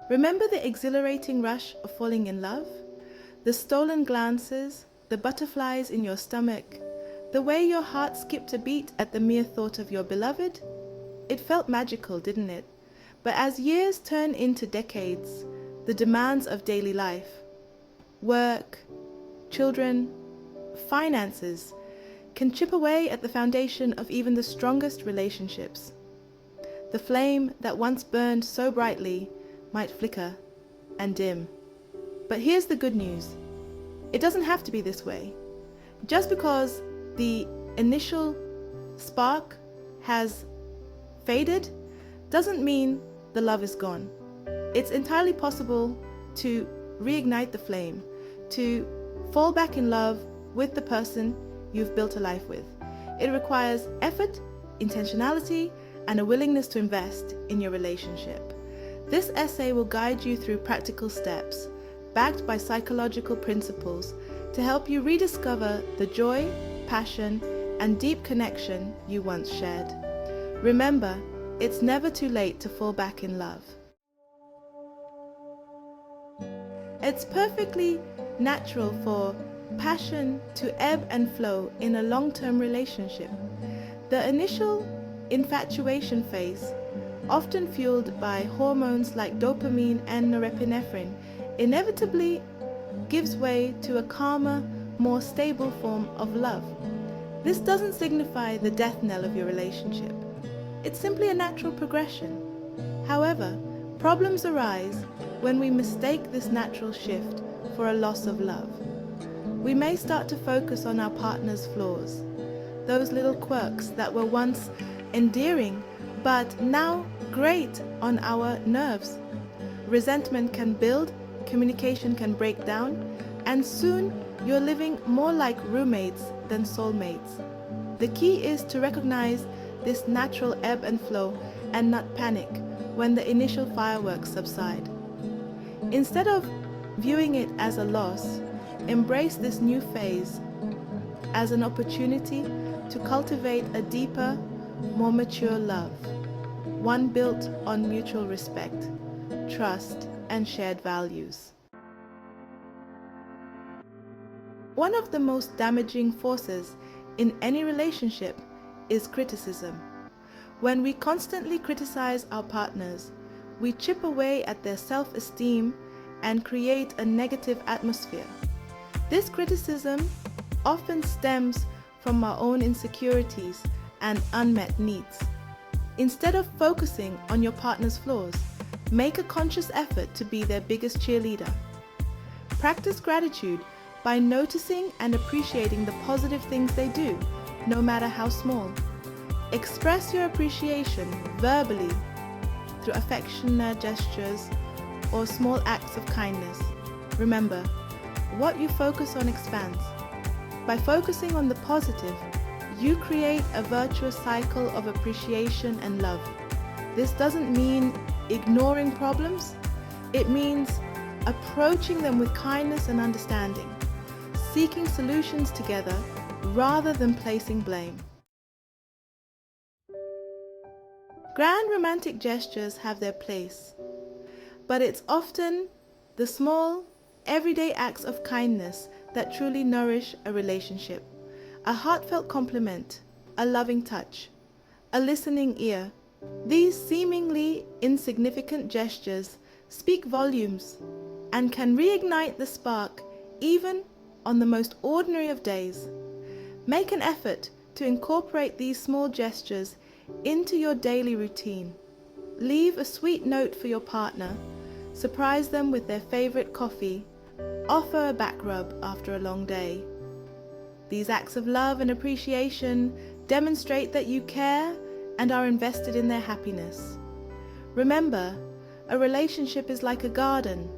Remember the exhilarating rush of falling in love? The stolen glances, the butterflies in your stomach, the way your heart skipped a beat at the mere thought of your beloved? It felt magical, didn't it? But as years turn into decades, the demands of daily life, work, children, finances, can chip away at the foundation of even the strongest relationships. The flame that once burned so brightly might flicker and dim. But here's the good news. It doesn't have to be this way. Just because the initial spark has faded doesn't mean the love is gone. It's entirely possible to reignite the flame, to fall back in love with the person you've built a life with. It requires effort, intentionality, and a willingness to invest in your relationship. This essay will guide you through practical steps, backed by psychological principles, to help you rediscover the joy, passion, and deep connection you once shared. Remember, it's never too late to fall back in love. It's perfectly natural for passion to ebb and flow in a long-term relationship. The initial infatuation phase, often fueled by hormones like dopamine and norepinephrine, inevitably gives way to a calmer, more stable form of love. This doesn't signify the death knell of your relationship. It's simply a natural progression. However, problems arise when we mistake this natural shift for a loss of love. We may start to focus on our partner's flaws, those little quirks that were once endearing but now grate on our nerves. Resentment can build, communication can break down, and soon you're living more like roommates than soulmates. The key is to recognize this natural ebb and flow and not panic when the initial fireworks subside. Instead of viewing it as a loss, embrace this new phase as an opportunity to cultivate a deeper, more mature love, one built on mutual respect, trust, and shared values. One of the most damaging forces in any relationship is criticism. When we constantly criticize our partners, we chip away at their self-esteem and create a negative atmosphere. This criticism often stems from our own insecurities and unmet needs. Instead of focusing on your partner's flaws, make a conscious effort to be their biggest cheerleader. Practice gratitude by noticing and appreciating the positive things they do, no matter how small. Express your appreciation verbally through affectionate gestures or small acts of kindness. Remember, what you focus on expands. By focusing on the positive, you create a virtuous cycle of appreciation and love. This doesn't mean ignoring problems. It means approaching them with kindness and understanding, seeking solutions together rather than placing blame. Grand romantic gestures have their place, but it's often the small, everyday acts of kindness that truly nourish a relationship. A heartfelt compliment, a loving touch, a listening ear. These seemingly insignificant gestures speak volumes and can reignite the spark even on the most ordinary of days. Make an effort to incorporate these small gestures into your daily routine. Leave a sweet note for your partner, surprise them with their favorite coffee, offer a back rub after a long day. These acts of love and appreciation demonstrate that you care and are invested in their happiness. Remember, a relationship is like a garden.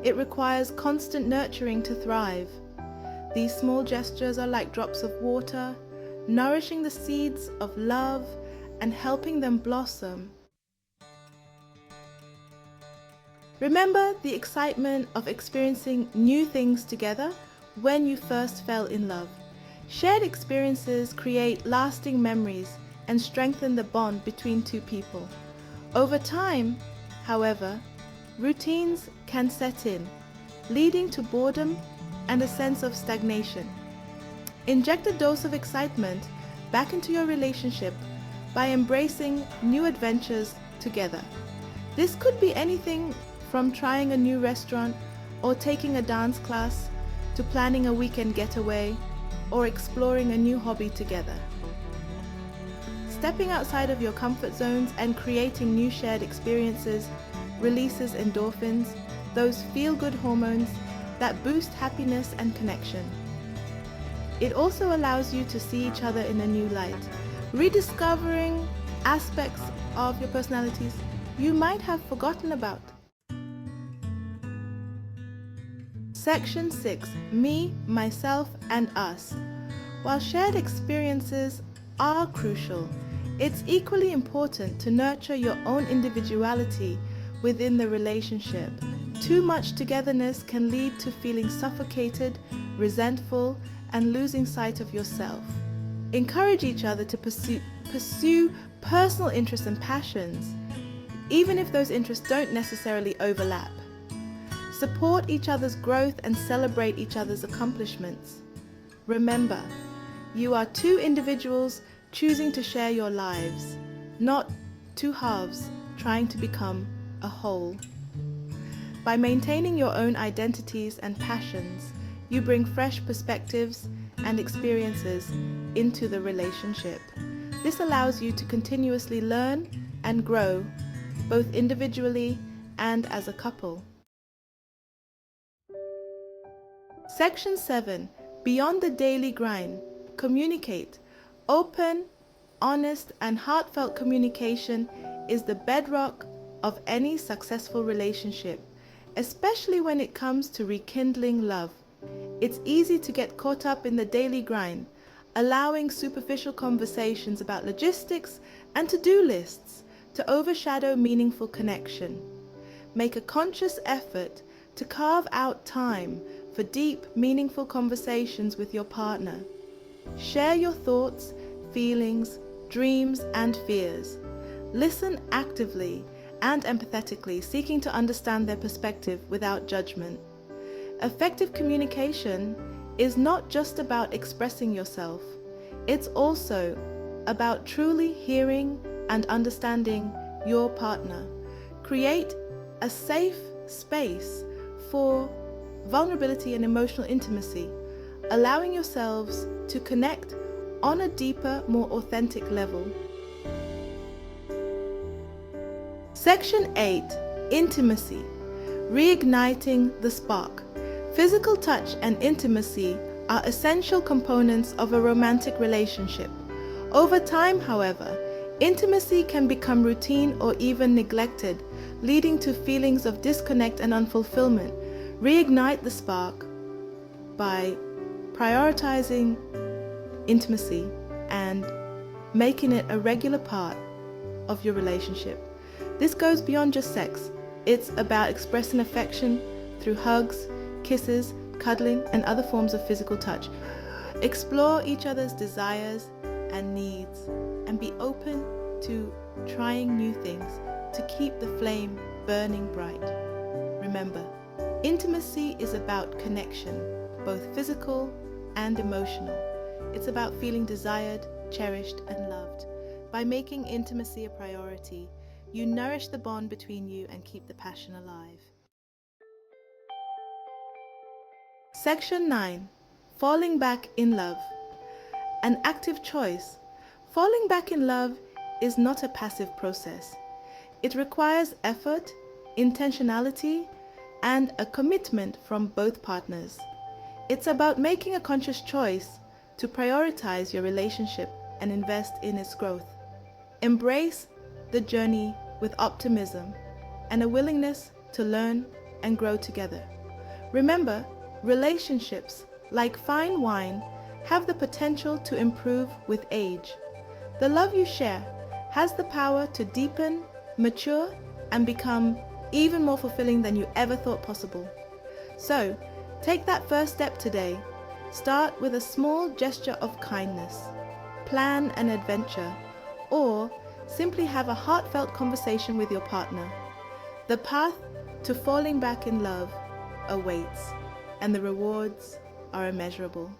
It requires constant nurturing to thrive. These small gestures are like drops of water, nourishing the seeds of love and helping them blossom. Remember the excitement of experiencing new things together when you first fell in love. Shared experiences create lasting memories and strengthen the bond between two people. Over time, however, routines can set in, leading to boredom and a sense of stagnation. Inject a dose of excitement back into your relationship by embracing new adventures together. This could be anything from trying a new restaurant or taking a dance class to planning a weekend getaway or exploring a new hobby together. Stepping outside of your comfort zones and creating new shared experiences releases endorphins, those feel-good hormones that boost happiness and connection. It also allows you to see each other in a new light, rediscovering aspects of your personalities you might have forgotten about. Section 6. Me, myself, and us. While shared experiences are crucial, it's equally important to nurture your own individuality within the relationship. Too much togetherness can lead to feeling suffocated, resentful, and losing sight of yourself. Encourage each other to pursue personal interests and passions, even if those interests don't necessarily overlap. Support each other's growth and celebrate each other's accomplishments. Remember, you are two individuals choosing to share your lives, not two halves trying to become a whole. By maintaining your own identities and passions, you bring fresh perspectives and experiences into the relationship. This allows you to continuously learn and grow, both individually and as a couple. Section 7. Beyond the daily grind, communicate. Open, honest, and heartfelt communication is the bedrock of any successful relationship, especially when it comes to rekindling love. It's easy to get caught up in the daily grind, allowing superficial conversations about logistics and to-do lists to overshadow meaningful connection. Make a conscious effort to carve out time for deep, meaningful conversations with your partner. Share your thoughts, feelings, dreams, and fears. Listen actively and empathetically, seeking to understand their perspective without judgment. Effective communication is not just about expressing yourself, it's also about truly hearing and understanding your partner. Create a safe space for vulnerability and emotional intimacy, allowing yourselves to connect on a deeper, more authentic level. Section 8. Intimacy. Reigniting the spark. Physical touch and intimacy are essential components of a romantic relationship. Over time, however, intimacy can become routine or even neglected, leading to feelings of disconnect and unfulfillment. Reignite the spark by prioritizing intimacy and making it a regular part of your relationship. This goes beyond just sex. It's about expressing affection through hugs, kisses, cuddling, and other forms of physical touch. Explore each other's desires and needs and be open to trying new things to keep the flame burning bright. Remember, intimacy is about connection, both physical and emotional. It's about feeling desired, cherished, and loved. By making intimacy a priority, you nourish the bond between you and keep the passion alive. Section 9. Falling back in love. An active choice. Falling back in love is not a passive process. It requires effort, intentionality, and a commitment from both partners. It's about making a conscious choice to prioritize your relationship and invest in its growth. Embrace the journey with optimism and a willingness to learn and grow together. Remember, relationships, like fine wine, have the potential to improve with age. The love you share has the power to deepen, mature, and become even more fulfilling than you ever thought possible. So, take that first step today. Start with a small gesture of kindness. Plan an adventure, or simply have a heartfelt conversation with your partner. The path to falling back in love awaits, and the rewards are immeasurable.